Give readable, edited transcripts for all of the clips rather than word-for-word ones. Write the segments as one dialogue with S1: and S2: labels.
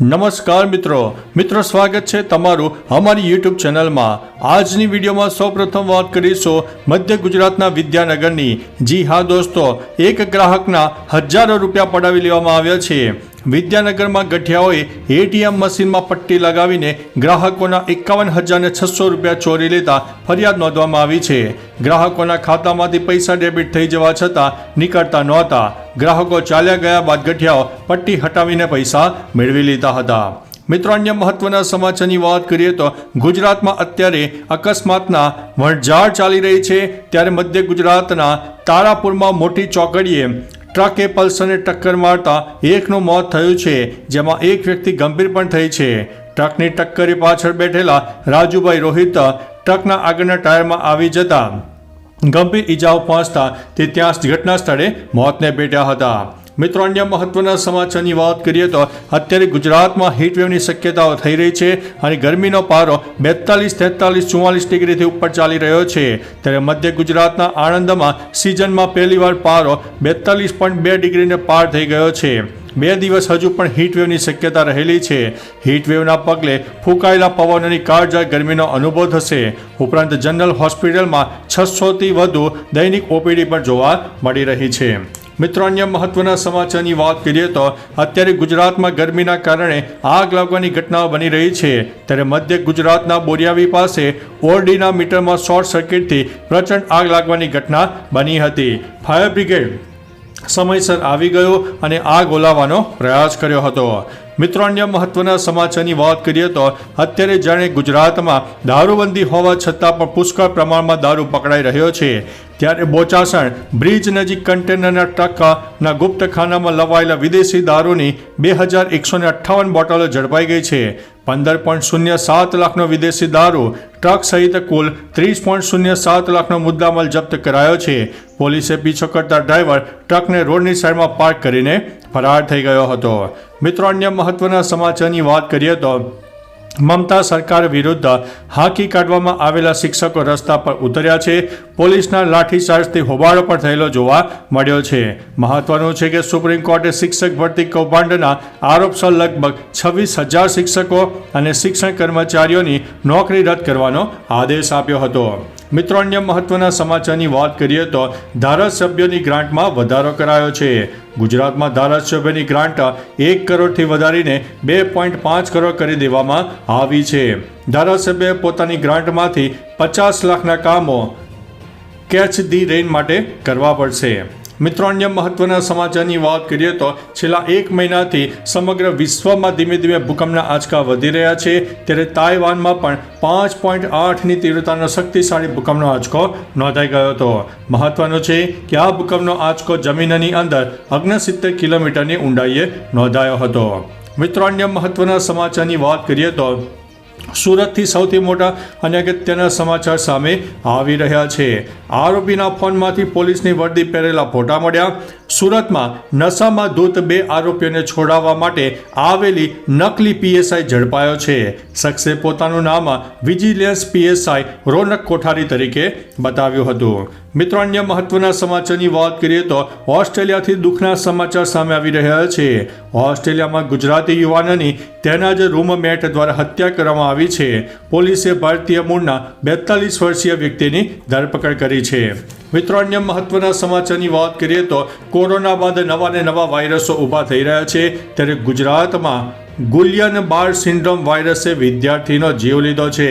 S1: નમસ્કાર મિત્રો સ્વાગત છે તમારું અમારી યુટ્યુબ ચેનલમાં। આજની વિડીયોમાં સૌપ્રથમ વાત કરીશું મધ્ય ગુજરાતના વિદ્યાનગરની। જી હા દોસ્તો, એક ગ્રાહકના હજારો રૂપિયા પડાવી લેવામાં આવ્યા છે। વિદ્યાનગરમાં ગઠિયાઓએ એટીએમ મશીનમાં પટ્ટી લગાવીને ગ્રાહકોના 51,600 રૂપિયા ચોરી લેતા ફરિયાદ નોંધવામાં આવી છે। ગ્રાહકોના ખાતામાંથી પૈસા ડેબિટ થઈ જવા છતાં નીકળતા નહોતા। ગ્રાહકો ચાલ્યા ગયા બાદ ગઠિયાઓ પટ્ટી હટાવીને પૈસા મેળવી લીધા હતા। મિત્રો, અન્ય મહત્વના સમાચારની વાત કરીએ તો ગુજરાતમાં અત્યારે અકસ્માતના વણઝાર ચાલી રહી છે। ત્યારે મધ્ય ગુજરાતના તારાપુરમાં મોટી ચોકડીએ ટ્રકે પલ્સરને ટક્કર મારતા એકનું મોત થયું છે, જેમાં એક વ્યક્તિ ગંભીર પણ થઈ છે। ટ્રકની ટક્કરે પાછળ બેઠેલા રાજુભાઈ રોહિત ટ્રકના આગળના ટાયરમાં આવી જતા ગંભીર ઈજાઓ પહોંચતા તે ત્યાં જ ઘટના સ્થળે મોતને ભેટ્યા હતા। મિત્રો, અન્ય મહત્વના સમાચારની વાત કરીએ તો અત્યારે ગુજરાતમાં હીટવેવની શક્યતાઓ થઈ રહી છે અને ગરમીનો પારો 42, 43, 44 ડિગ્રીથી ઉપર ચાલી રહ્યો છે। ત્યારે મધ્ય ગુજરાતના આણંદમાં સિઝનમાં પહેલીવાર પારો 42.2 ડિગ્રીને પાર થઈ ગયો છે। 2 દિવસ હજુ પણ હીટવેવની શક્યતા રહેલી છે। હીટવેવના પગલે ફૂંકાયેલા પવનોની કાળઝાળ ગરમીનો અનુભવ થશે। ઉપરાંત જનરલ હોસ્પિટલમાં 600થી વધુ દૈનિક ઓપીડી પણ જોવા મળી રહી છે। મિત્રો, અન્ય મહત્વના સમાચારની વાત કરીએ તો અત્યારે ગુજરાતમાં ગરમીના કારણે આગ લાગવાની ઘટનાઓ બની રહી છે। ત્યારે મધ્ય ગુજરાતના બોરિયાવી પાસે ઓરડીના મીટરમાં શોર્ટ સર્કિટથી પ્રચંડ આગ લાગવાની ઘટના બની હતી। ફાયર બ્રિગેડ સમયસર આવી ગયો અને આગ ઓલાવવાનો પ્રયાસ કર્યો હતો। મિત્રો, અન્ય મહત્વના સમાચારની વાત કરીએ તો અત્યારે જાણે ગુજરાતમાં દારૂબંધી હોવા છતાં પણ પુષ્કળ પ્રમાણમાં દારૂ પકડાઈ રહ્યો છે। ત્યારે બોચાસણ બ્રિજ નજીક કન્ટેનરના ટ્રકના ગુપ્તખાનામાં લવાયેલા વિદેશી દારૂની 2,158 બોટલો ઝડપાઈ ગઈ છે। 15.07 લાખનો વિદેશી દારૂ ટ્રક સહિત કુલ 30.07 લાખનો મુદ્દામાલ જપ્ત કરાયો છે। પોલીસે પીછો કરતા ડ્રાઈવર ટ્રકને રોડની સાઈડમાં પાર્ક કરીને ફરાર થઈ ગયો હતો। મિત્રો, અન્ય મહત્વના સમાચારની વાત કરીએ તો મમતા સરકાર વિરુદ્ધ હાંકી કાઢવામાં આવેલા શિક્ષકો રસ્તા પર ઉતર્યા છે। પોલીસના લાઠીચાર્જથી હોબાળો પણ થયેલો જોવા મળ્યો છે। મહત્વનું છે કે સુપ્રીમ કોર્ટે શિક્ષક ભરતી કૌભાંડના આરોપસર લગભગ 26,000 શિક્ષકો અને શિક્ષણ કર્મચારીઓની નોકરી રદ કરવાનો આદેશ આપ્યો હતો। મિત્રો, અન્ય મહત્વના સમાચારની વાત કરીએ તો ધારાસભ્યોની ગ્રાન્ટમાં વધારો કરાયો છે। ગુજરાતમાં ધારાસભ્યની ગ્રાન્ટ 1 કરોડથી વધારીને 2.5 કરોડ કરી દેવામાં આવી છે। ધારાસભ્યએ પોતાની ગ્રાન્ટમાંથી 50 લાખના કામો કેચ ધી રેન માટે કરવા પડશે। મિત્રો, અન્ય મહત્વના સમાચારની વાત કરીએ તો છેલ્લા 1 મહિનાથી સમગ્ર વિશ્વમાં ધીમે ધીમે ભૂકંપના આંચકા વધી રહ્યા છે। ત્યારે તાઇવાનમાં પણ 5.8ની તીવ્રતાનો શક્તિશાળી ભૂકંપનો આંચકો નોંધાઈ ગયો હતો। મહત્વનું છે કે આ ભૂકંપનો આંચકો જમીનની અંદર 69 કિલોમીટરની ઊંડાઈએ નોંધાયો હતો। મિત્રો, અન્ય મહત્વના સમાચારની વાત કરીએ તો સુરતથી સૌથી મોટા અને અગત્યના સમાચાર સામે આવી રહ્યા છે। આરોપીના ફોનમાંથી પોલીસની વર્દી પહેરેલા ફોટા મળ્યા। સુરતમાં નશામાં ધૂત 2 આરોપીઓને છોડાવવા માટે આવેલી નકલી પીએસઆઈ ઝડપાયો છે। શખ્સે પોતાનું નામ વિજિલન્સ પીએસઆઈ રોનક કોઠારી તરીકે બતાવ્યું હતું। મિત્રો, અન્ય મહત્વના સમાચારની વાત કરીએ તો ઓસ્ટ્રેલિયાથી દુઃખના સમાચાર સામે આવી રહ્યા છે। ઓસ્ટ્રેલિયામાં ગુજરાતી યુવાનની તેના જ રૂમમેટ દ્વારા હત્યા કરવામાં આવી છે। પોલીસે ભારતીય મૂળના 42 વર્ષીય વ્યક્તિની ધરપકડ કરી છે। મિત્રો, અન્ય મહત્વના સમાચારની વાત કરીએ તો કોરોના બાદ નવા ને નવા વાયરસો ઊભા થઈ રહ્યા છે। ત્યારે ગુજરાતમાં ગુલિયન બાર સિન્ડ્રોમ વાયરસે વિદ્યાર્થીનો જીવ લીધો છે।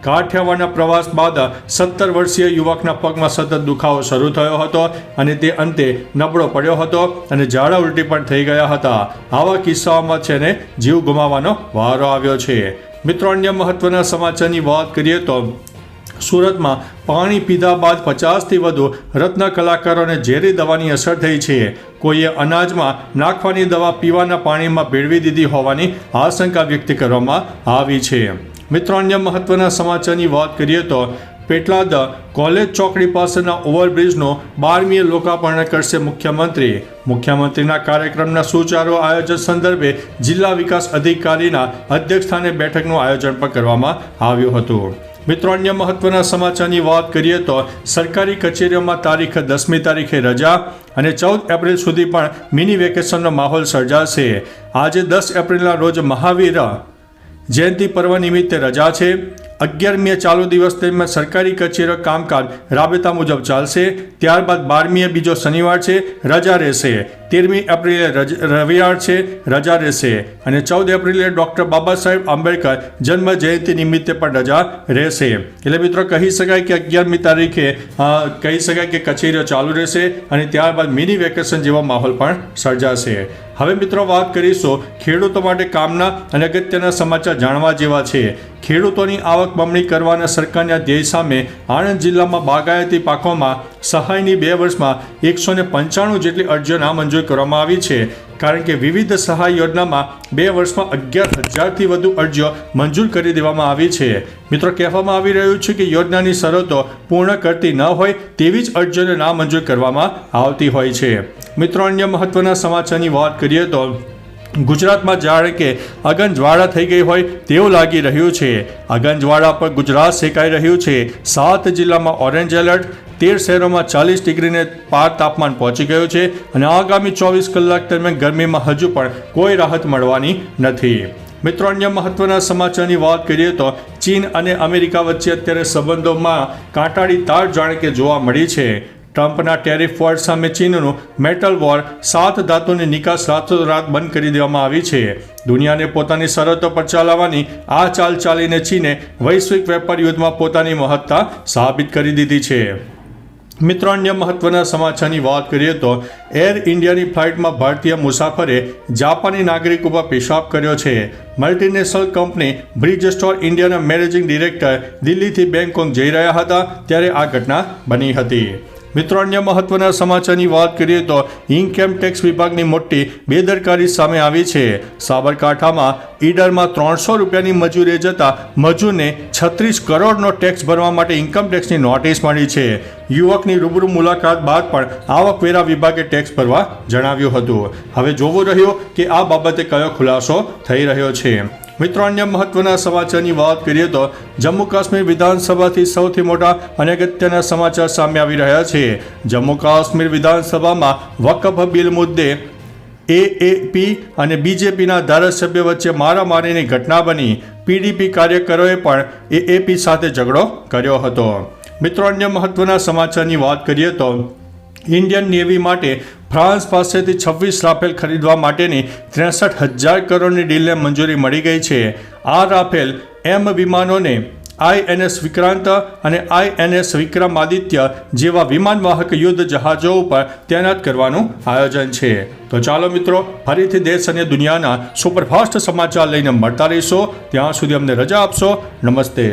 S1: કાઠિયાવાડના પ્રવાસ બાદ 17 વર્ષીય યુવકના પગમાં સતત દુખાવો શરૂ થયો હતો અને તે અંતે નબળો પડ્યો હતો અને ઝાડા ઉલટી પણ થઈ ગયા હતા। આવા કિસ્સાઓમાં છે ને જીવ ગુમાવવાનો વારો આવ્યો છે। મિત્રો, અન્ય મહત્વના સમાચારની વાત કરીએ તો સુરતમાં પાણી પીધા બાદ 50થી વધુ રત્ન કલાકારોને ઝેરી દવાની અસર થઈ છે। કોઈએ અનાજમાં નાખવાની દવા પીવાના પાણીમાં ભેળવી દીધી હોવાની આશંકા વ્યક્ત કરવામાં આવી છે। મિત્રો, અન્ય મહત્વના સમાચારની વાત કરીએ તો પેટલાદ કોલેજ ચોકડી પાસેના ઓવરબ્રિજનું 12મીએ લોકાર્પણ કરશે મુખ્યમંત્રી। મુખ્યમંત્રીના કાર્યક્રમના સુચારુ આયોજન સંદર્ભે જિલ્લા વિકાસ અધિકારીના અધ્યક્ષસ્થાને બેઠકનું આયોજન પણ કરવામાં આવ્યું હતું। મિત્રો અન્ય મહત્વના સમાચારની વાત કરીએ તો સરકારી કચેરીઓમાં તારીખ 10મી તારીખે રજા અને 14 એપ્રિલ સુધી પણ મિની વેકેશનનો માહોલ સર્જાશે. આજે 10 એપ્રિલના રોજ મહાવીર જયંતિ પર્વ નિમિત્તે રજા છે. 11મીએ ચાલુ દિવસ દરમિયાન સરકારી કચેરીઓ કામકાજ રાબેતા મુજબ ચાલશે. ત્યારબાદ 12મીએ બીજો શનિવાર છે, રજા રહેશે. 13મી એપ્રિલે રવિવાર છે, રજા રહેશે. અને 14 એપ્રિલે ડૉક્ટર બાબા સાહેબ આંબેડકર જન્મ જયંતિ નિમિત્તે પણ રજા રહેશે. એટલે મિત્રો કહી શકાય કે 11મી તારીખે કહી શકાય કે કચેરીઓ ચાલુ રહેશે અને ત્યારબાદ મિની વેકેશન જેવો માહોલ પણ સર્જાશે. હવે મિત્રો વાત કરીશું ખેડૂતો માટે કામના અને અગત્યના સમાચાર જાણવા જેવા છે. ખેડૂતોની આવક બમણી કરવાના સરકારના ધ્યેય સામે આણંદ જિલ્લામાં બાગાયતી પાકોમાં સહાયની 2 વર્ષમાં 195 જેટલી અરજીઓ નામંજૂર કરવામાં આવી છે. કારણ કે વિવિધ સહાય યોજનામાં 2 વર્ષમાં 11,000થી વધુ અરજીઓ મંજૂર કરી દેવામાં આવી છે. મિત્રો કહેવામાં આવી રહ્યું છે કે યોજનાની શરતો પૂર્ણ કરતી ન હોય તેવી જ અરજીઓને નામંજૂર કરવામાં આવતી હોય છે. મિત્રો અન્ય મહત્વના સમાચારની વાત કરીએ તો ગુજરાતમાં જાણે કે અગનજવાળા થઈ ગઈ હોય તેવું લાગી રહ્યું છે. અગનજવાળા પર ગુજરાત શેકાઈ રહ્યું છે. 7 જિલ્લામાં ઓરેન્જ એલર્ટ, 13 શહેરોમાં 40 ડિગ્રીને પાર તાપમાન પહોંચી ગયું છે અને આગામી 24 કલાક દરમિયાન ગરમીમાં હજુ પણ કોઈ રાહત મળવાની નથી. મિત્રો અન્ય મહત્વના સમાચારની વાત કરીએ તો ચીન અને અમેરિકા વચ્ચે અત્યારે સંબંધોમાં કાંટાળી તાર જાણે કે જોવા મળી છે. ટ્રમ્પના ટેરિફ વોર સામે ચીનનું મેટલ વોર 7 ધાતુની નિકાસ રાતોરાત બંધ કરી દેવામાં આવી છે. દુનિયાને પોતાની શરતો પર ચલાવવાની આ ચાલ ચાલીને ચીને વૈશ્વિક વેપાર યુદ્ધમાં પોતાની મહત્તા સાબિત કરી દીધી છે. મિત્રો અન્ય મહત્વના સમાચારની વાત કરીએ તો એર ઇન્ડિયાની ફ્લાઇટમાં ભારતીય મુસાફરે જાપાની નાગરિક ઉપર પેશાબ કર્યો છે. મલ્ટીનેશનલ કંપની બ્રિજસ્ટોર ઇન્ડિયાના મેનેજિંગ ડિરેક્ટર દિલ્હીથી બેંગકોક જઈ રહ્યા હતા ત્યારે આ ઘટના બની હતી. મિત્રો અન્ય મહત્વના સમાચારની વાત કરીએ તો ઇન્કમ ટેક્સ વિભાગની મોટી બેદરકારી સામે આવી છે. સાબરકાંઠામાં ઈડરમાં 300 રૂપિયાની મજૂરી જતા મજૂરને 36 કરોડનો ટેક્સ ભરવા માટે ઇન્કમ ટેક્સની નોટિસ મળી છે. યુવકની રૂબરૂ મુલાકાત બાદ પણ આવકવેરા વિભાગે ટેક્સ ભરવા જણાવ્યું હતું. હવે જોવું રહ્યું કે આ બાબતે કયો ખુલાસો થઈ રહ્યો છે. મિત્રો અન્ય મહત્વના સમાચારની વાત કરીએ તો જમ્મુ કાશ્મીર વિધાનસભાથી સૌથી મોટા અને અગત્યના સમાચાર સામે આવી રહ્યા છે. જમ્મુ કાશ્મીર વિધાનસભામાં વકફ બિલ મુદ્દે એએપી અને બીજેપીના ધારાસભ્ય વચ્ચે મારામારીની ઘટના બની. પીડીપી કાર્યકરોએ પણ એએપી સાથે ઝઘડો કર્યો હતો. મિત્રો અન્ય મહત્વના સમાચારની વાત કરીએ તો ઇન્ડિયન નેવી માટે ફ્રાન્સ પાસેથી 26 રાફેલ ખરીદવા માટેની 63,000 કરોડની ડીલને મંજૂરી મળી ગઈ છે. આ રાફેલ એમ વિમાનોને INS વિક્રાંત અને INS વિક્રમાદિત્ય જેવા વિમાનવાહક યુદ્ધ જહાજો ઉપર તૈનાત કરવાનું આયોજન છે. તો ચાલો મિત્રો ફરીથી દેશ અને દુનિયાના સુપરફાસ્ટ સમાચાર લઈને મળતા રહીશો. ત્યાં સુધી અમને રજા આપશો. નમસ્તે.